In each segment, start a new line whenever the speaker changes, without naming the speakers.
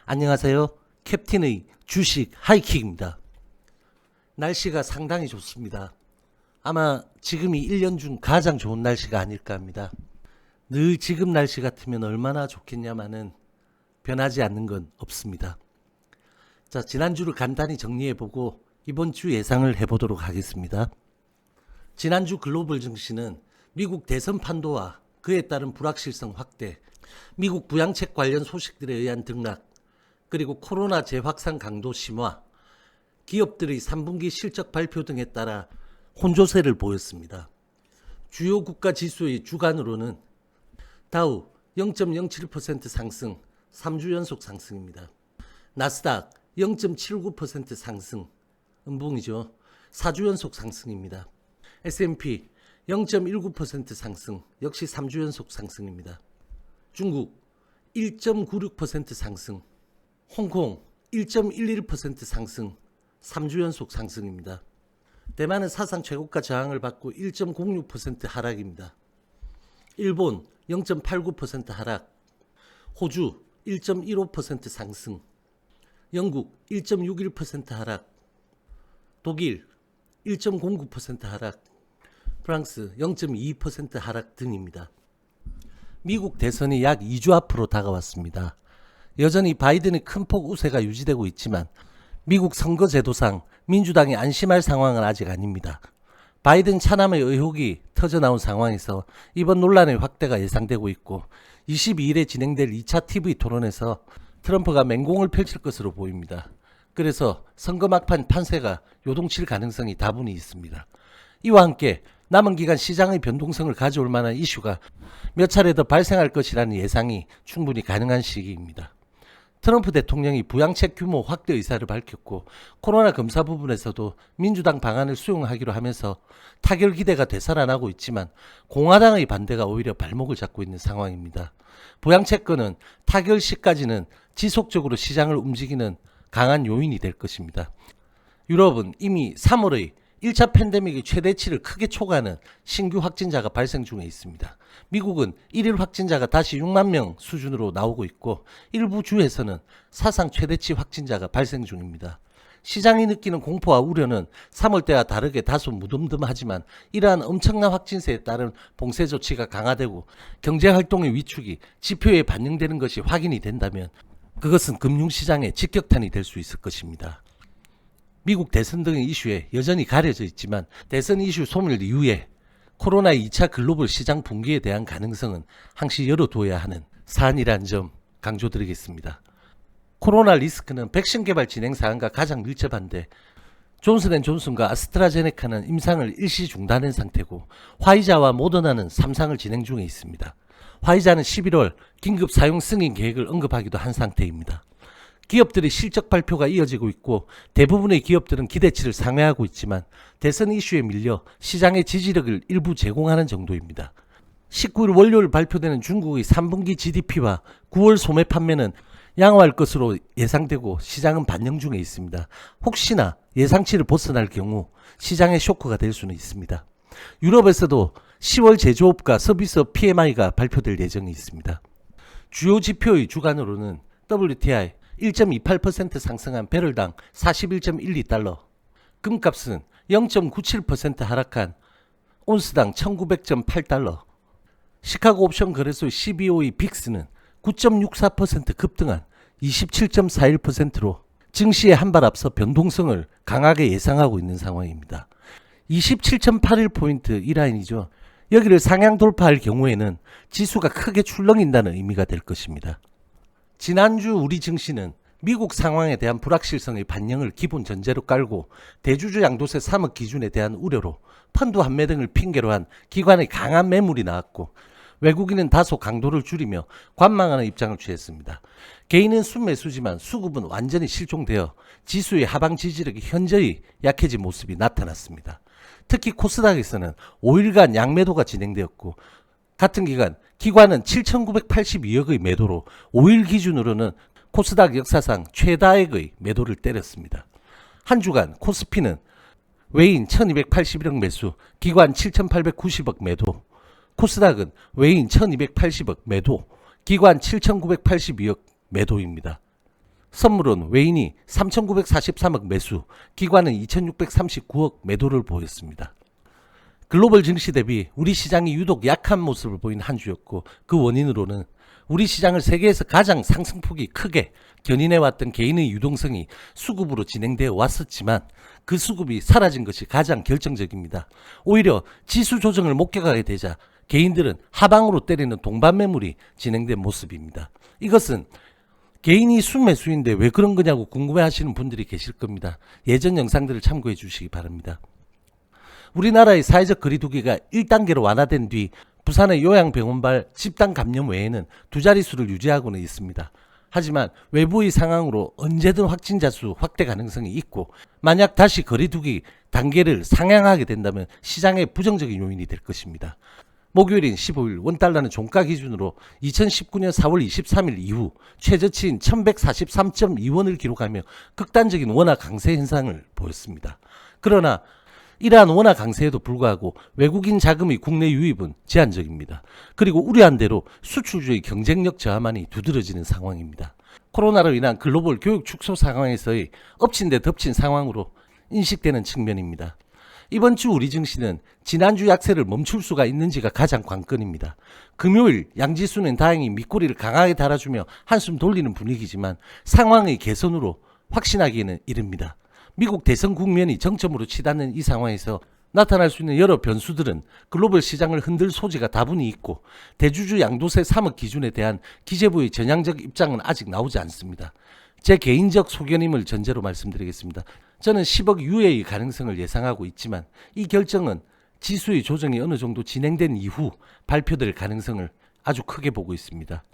안녕하세요. 캡틴의 주식 하이킥입니다. 날씨가 상당히 좋습니다. 아마 지금이 1년 중 가장 좋은 날씨가 아닐까 합니다. 늘 지금 날씨 같으면 얼마나 좋겠냐마는 변하지 않는 건 없습니다. 자, 지난주를 간단히 정리해보고 이번 주 예상을 해보도록 하겠습니다. 지난주 글로벌 증시는 미국 대선 판도와 그에 따른 불확실성 확대, 미국 부양책 관련 소식들에 의한 등락, 그리고 코로나 재확산 강도 심화, 기업들의 3분기 실적 발표 등에 따라 혼조세를 보였습니다. 주요 국가 지수의 주간으로는 다우 0.07% 상승, 3주 연속 상승입니다. 나스닥 0.79% 상승, 음봉이죠. 4주 연속 상승입니다. S&P 0.19% 상승, 역시 3주 연속 상승입니다. 중국 1.96% 상승, 홍콩 1.11% 상승, 3주 연속 상승입니다. 대만은 사상 최고가 저항을 받고 1.06% 하락입니다. 일본 0.89% 하락, 호주 1.15% 상승, 영국 1.61% 하락, 독일 1.09% 하락, 프랑스 0.22% 하락 등입니다. 미국 대선이 약 2주 앞으로 다가왔습니다. 여전히 바이든의 큰 폭 우세가 유지되고 있지만 미국 선거제도상 민주당이 안심할 상황은 아직 아닙니다. 바이든 차남의 의혹이 터져나온 상황에서 이번 논란의 확대가 예상되고 있고 22일에 진행될 2차 TV 토론에서 트럼프가 맹공을 펼칠 것으로 보입니다. 그래서 선거 막판 판세가 요동칠 가능성이 다분히 있습니다. 이와 함께 남은 기간 시장의 변동성을 가져올 만한 이슈가 몇 차례 더 발생할 것이라는 예상이 충분히 가능한 시기입니다. 트럼프 대통령이 부양책 규모 확대 의사를 밝혔고 코로나 검사 부분에서도 민주당 방안을 수용하기로 하면서 타결 기대가 되살아나고 있지만 공화당의 반대가 오히려 발목을 잡고 있는 상황입니다. 부양책건은 타결 시까지는 지속적으로 시장을 움직이는 강한 요인이 될 것입니다. 유럽은 이미 3월의 1차 팬데믹의 최대치를 크게 초과하는 신규 확진자가 발생 중에 있습니다. 미국은 1일 확진자가 다시 6만 명 수준으로 나오고 있고 일부 주에서는 사상 최대치 확진자가 발생 중입니다. 시장이 느끼는 공포와 우려는 3월 때와 다르게 다소 무덤덤하지만 이러한 엄청난 확진세에 따른 봉쇄 조치가 강화되고 경제활동의 위축이 지표에 반영되는 것이 확인이 된다면 그것은 금융시장에 직격탄이 될 수 있을 것입니다. 미국 대선 등의 이슈에 여전히 가려져 있지만 대선 이슈 소멸 이후에 코로나 2차 글로벌 시장 붕괴에 대한 가능성은 항시 열어두어야 하는 사안이라는 점 강조드리겠습니다. 코로나 리스크는 백신 개발 진행 사안과 가장 밀접한데 존슨앤존슨과 아스트라제네카는 임상을 일시 중단한 상태고 화이자와 모더나는 3상을 진행 중에 있습니다. 화이자는 11월 긴급 사용 승인 계획을 언급하기도 한 상태입니다. 기업들의 실적 발표가 이어지고 있고 대부분의 기업들은 기대치를 상회하고 있지만 대선 이슈에 밀려 시장의 지지력을 일부 제공하는 정도입니다. 19일 월요일 발표되는 중국의 3분기 GDP와 9월 소매 판매는 양호할 것으로 예상되고 시장은 반영 중에 있습니다. 혹시나 예상치를 벗어날 경우 시장의 쇼크가 될 수는 있습니다. 유럽에서도 10월 제조업과 서비스업 PMI가 발표될 예정이 있습니다. 주요 지표의 주간으로는 WTI 1.28% 상승한 배럴당 41.12달러, 금값은 0.97% 하락한 온스당 1900.8달러, 시카고 옵션 거래소 12호의 빅스는 9.64% 급등한 27.41%로 증시에 한 발 앞서 변동성을 강하게 예상하고 있는 상황입니다. 27.81포인트 이 라인이죠. 여기를 상향 돌파할 경우에는 지수가 크게 출렁인다는 의미가 될 것입니다. 지난주 우리 증시는 미국 상황에 대한 불확실성의 반영을 기본 전제로 깔고 대주주 양도세 3억 기준에 대한 우려로 펀드 환매 등을 핑계로 한 기관의 강한 매물이 나왔고 외국인은 다소 강도를 줄이며 관망하는 입장을 취했습니다. 개인은 순매수지만 수급은 완전히 실종되어 지수의 하방 지지력이 현저히 약해진 모습이 나타났습니다. 특히 코스닥에서는 5일간 양매도가 진행되었고 같은 기간 기관은 7,982억의 매도로 5일 기준으로는 코스닥 역사상 최다액의 매도를 때렸습니다. 한 주간 코스피는 외인 1,281억 매수, 기관 7,890억 매도, 코스닥은 외인 1,280억 매도, 기관 7,982억 매도입니다. 선물은 외인이 3,943억 매수, 기관은 2,639억 매도를 보였습니다. 글로벌 증시 대비 우리 시장이 유독 약한 모습을 보인 한 주였고, 그 원인으로는 우리 시장을 세계에서 가장 상승폭이 크게 견인해왔던 개인의 유동성이 수급으로 진행되어 왔었지만 그 수급이 사라진 것이 가장 결정적입니다. 오히려 지수 조정을 목격하게 되자 개인들은 하방으로 때리는 동반 매물이 진행된 모습입니다. 이것은 개인이 순매수인데 왜 그런 거냐고 궁금해하시는 분들이 계실 겁니다. 예전 영상들을 참고해 주시기 바랍니다. 우리나라의 사회적 거리두기가 1단계로 완화된 뒤 부산의 요양병원발 집단 감염 외에는 두 자릿수를 유지하고는 있습니다. 하지만 외부의 상황으로 언제든 확진자 수 확대 가능성이 있고, 만약 다시 거리두기 단계를 상향하게 된다면 시장의 부정적인 요인이 될 것입니다. 목요일인 15일 원달러는 종가 기준으로 2019년 4월 23일 이후 최저치인 1143.2원을 기록하며 극단적인 원화 강세 현상을 보였습니다. 그러나 이러한 원화 강세에도 불구하고 외국인 자금의 국내 유입은 제한적입니다. 그리고 우려한 대로 수출주의 경쟁력 저하만이 두드러지는 상황입니다. 코로나로 인한 글로벌 교육 축소 상황에서의 엎친 데 덮친 상황으로 인식되는 측면입니다. 이번 주 우리 증시는 지난주 약세를 멈출 수가 있는지가 가장 관건입니다. 금요일 양지수는 다행히 밑꼬리를 강하게 달아주며 한숨 돌리는 분위기지만 상황의 개선으로 확신하기에는 이릅니다. 미국 대선 국면이 정점으로 치닫는 이 상황에서 나타날 수 있는 여러 변수들은 글로벌 시장을 흔들 소지가 다분히 있고, 대주주 양도세 3억 기준에 대한 기재부의 전향적 입장은 아직 나오지 않습니다. 제 개인적 소견임을 전제로 말씀드리겠습니다. 저는 10억 유예의 가능성을 예상하고 있지만 이 결정은 지수의 조정이 어느 정도 진행된 이후 발표될 가능성을 아주 크게 보고 있습니다.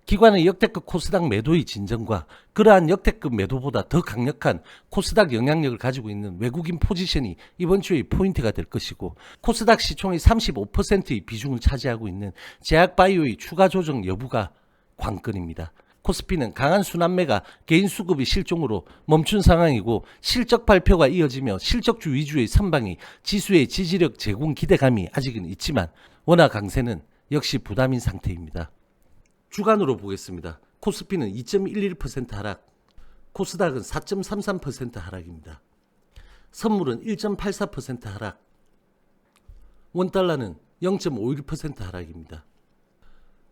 기관의 역대급 코스닥 매도의 진정과 그러한 역대급 매도보다 더 강력한 코스닥 영향력을 가지고 있는 외국인 포지션이 이번 주의 포인트가 될 것이고, 코스닥 시총의 35%의 비중을 차지하고 있는 제약바이오의 추가 조정 여부가 관건입니다. 코스피는 강한 순환매가 개인 수급이 실종으로 멈춘 상황이고, 실적 발표가 이어지며 실적주 위주의 선방이 지수의 지지력 제공 기대감이 아직은 있지만 원화 강세는 역시 부담인 상태입니다. 주간으로 보겠습니다. 코스피는 2.11% 하락, 코스닥은 4.33% 하락입니다. 선물은 1.84% 하락, 원달러는 0.51% 하락입니다.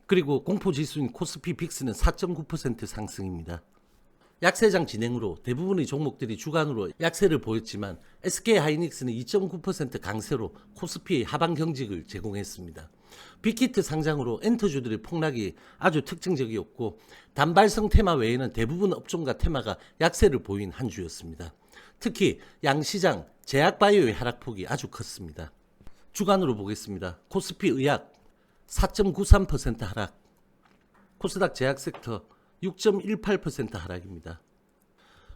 그리고 공포지수인 코스피 빅스는 4.9% 상승입니다. 약세장 진행으로 대부분의 종목들이 주간으로 약세를 보였지만 SK하이닉스는 2.9% 강세로 코스피의 하방 경직을 제공했습니다. 빅히트 상장으로 엔터주들의 폭락이 아주 특징적이었고, 단발성 테마 외에는 대부분 업종과 테마가 약세를 보인 한 주였습니다. 특히 양시장 제약바이오의 하락폭이 아주 컸습니다. 주간으로 보겠습니다. 코스피 의약 4.93% 하락, 코스닥 제약 섹터 6.18% 하락입니다.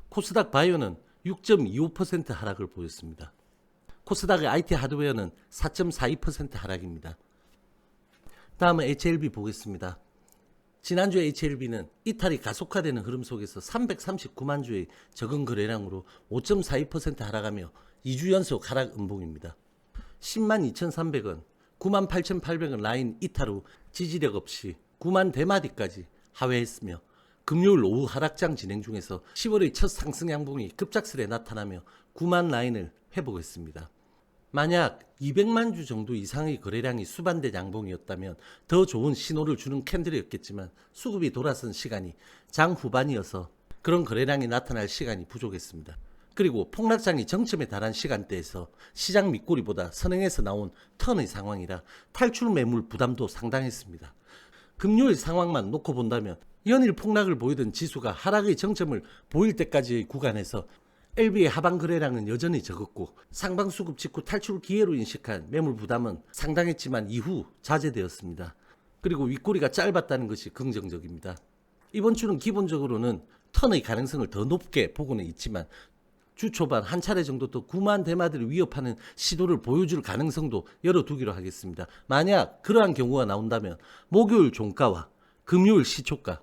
코스닥 바이오는 6.25% 하락을 보였습니다. 코스닥의 IT 하드웨어는 4.42% 하락입니다. 다음은 HLB 보겠습니다. 지난주 HLB는 이탈이 가속화되는 흐름 속에서 339만 주의 적은 거래량으로 5.42% 하락하며 2주 연속 하락 음봉입니다. 10만 2,300원, 9만 8,800원 라인 이탈 후 지지력 없이 9만 대마디까지 하회했으며, 금요일 오후 하락장 진행 중에서 10월의 첫 상승 양봉이 급작스레 나타나며 9만 라인을 회복했습니다. 만약 200만 주 정도 이상의 거래량이 수반된 양봉이었다면 더 좋은 신호를 주는 캔들이었겠지만, 수급이 돌아선 시간이 장 후반이어서 그런 거래량이 나타날 시간이 부족했습니다. 그리고 폭락장이 정점에 달한 시간대에서 시장 밑꼬리보다 선행해서 나온 턴의 상황이라 탈출 매물 부담도 상당했습니다. 금요일 상황만 놓고 본다면 연일 폭락을 보이던 지수가 하락의 정점을 보일 때까지의 구간에서 LB의 하방 거래량은 여전히 적었고, 상방 수급 직후 탈출 기회로 인식한 매물 부담은 상당했지만 이후 자제되었습니다. 그리고 윗꼬리가 짧았다는 것이 긍정적입니다. 이번 주는 기본적으로는 턴의 가능성을 더 높게 보고는 있지만, 주 초반 한 차례 정도 더 9만 대마들을 위협하는 시도를 보여줄 가능성도 열어두기로 하겠습니다. 만약 그러한 경우가 나온다면 목요일 종가와 금요일 시초가,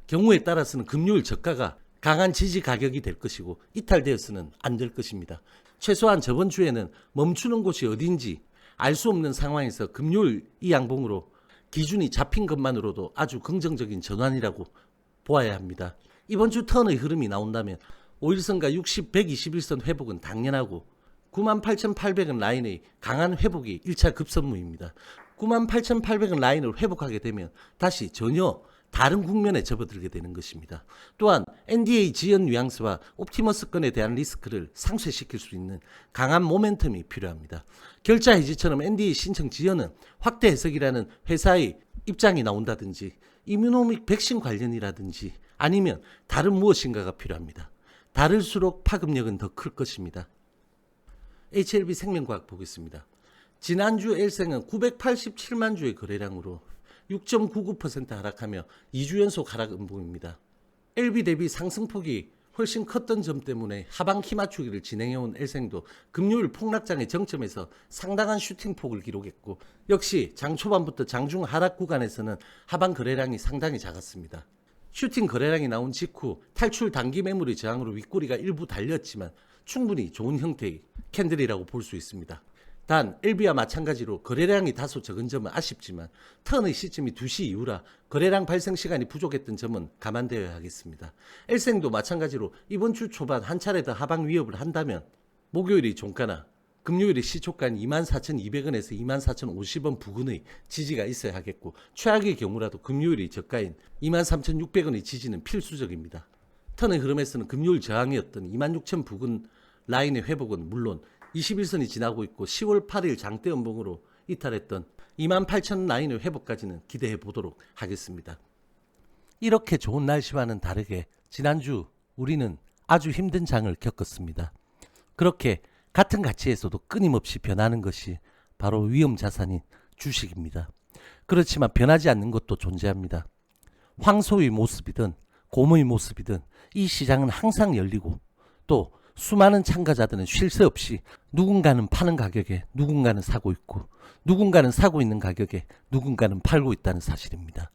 경우에 따라서는 금요일 저가가 강한 지지 가격이 될 것이고, 이탈되어서는 안 될 것입니다. 최소한 저번 주에는 멈추는 곳이 어딘지 알 수 없는 상황에서 금요일 이 양봉으로 기준이 잡힌 것만으로도 아주 긍정적인 전환이라고 보아야 합니다. 이번 주 턴의 흐름이 나온다면 5일선과 60, 121선 회복은 당연하고 98,800원 라인의 강한 회복이 1차 급선무입니다. 98,800원 라인을 회복하게 되면 다시 전혀 다른 국면에 접어들게 되는 것입니다. 또한 NDA 지연 뉘앙스와 옵티머스건에 대한 리스크를 상쇄시킬 수 있는 강한 모멘텀이 필요합니다. 결자 해지처럼 NDA 신청 지연은 확대 해석이라는 회사의 입장이 나온다든지 이뮤노믹 백신 관련이라든지 아니면 다른 무엇인가가 필요합니다. 다를수록 파급력은 더 클 것입니다. HLB 생명과학 보겠습니다. 지난주 엘생은 987만 주의 거래량으로 6.99% 하락하며 2주 연속 하락 음봉입니다. LB 대비 상승폭이 훨씬 컸던 점 때문에 하방 키 맞추기를 진행해온 엘생도 금요일 폭락장의 정점에서 상당한 슈팅폭을 기록했고 역시 장 초반부터 장중 하락 구간에서는 하방 거래량이 상당히 작았습니다. 슈팅 거래량이 나온 직후 탈출 단기 매물의 저항으로 윗꼬리가 일부 달렸지만 충분히 좋은 형태의 캔들이라고 볼 수 있습니다. 단 LB와 마찬가지로 거래량이 다소 적은 점은 아쉽지만 턴의 시점이 2시 이후라 거래량 발생 시간이 부족했던 점은 감안되어야 하겠습니다. 엘생도 마찬가지로 이번 주 초반 한 차례 더 하방 위협을 한다면 목요일이 종가나 금요일이 시초가인 24,200원에서 24,050원 부근의 지지가 있어야 하겠고 최악의 경우라도 금요일이 저가인 23,600원의 지지는 필수적입니다. 턴의 흐름에서는 금요일 저항이었던 26,000 부근 라인의 회복은 물론 21선이 지나고 있고 10월 8일 장대 연봉으로 이탈했던 28,000 라인의 회복까지는 기대해 보도록 하겠습니다. 이렇게 좋은 날씨와는 다르게 지난주 우리는 아주 힘든 장을 겪었습니다. 그렇게 같은 가치에서도 끊임없이 변하는 것이 바로 위험 자산인 주식입니다. 그렇지만 변하지 않는 것도 존재합니다. 황소의 모습이든 곰의 모습이든 이 시장은 항상 열리고 또 수많은 참가자들은 쉴 새 없이 누군가는 파는 가격에 누군가는 사고 있고 누군가는 사고 있는 가격에 누군가는 팔고 있다는 사실입니다.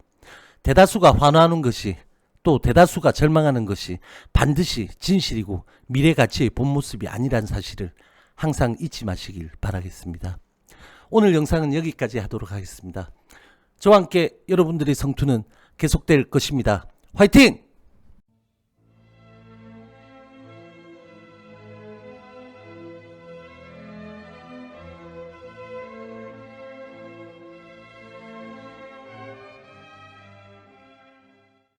대다수가 환호하는 것이 또 대다수가 절망하는 것이 반드시 진실이고 미래 가치의 본 모습이 아니란 사실을 항상 잊지 마시길 바라겠습니다. 오늘 영상은 여기까지 하도록 하겠습니다. 저와 함께 여러분들의 성투는 계속될 것입니다. 화이팅!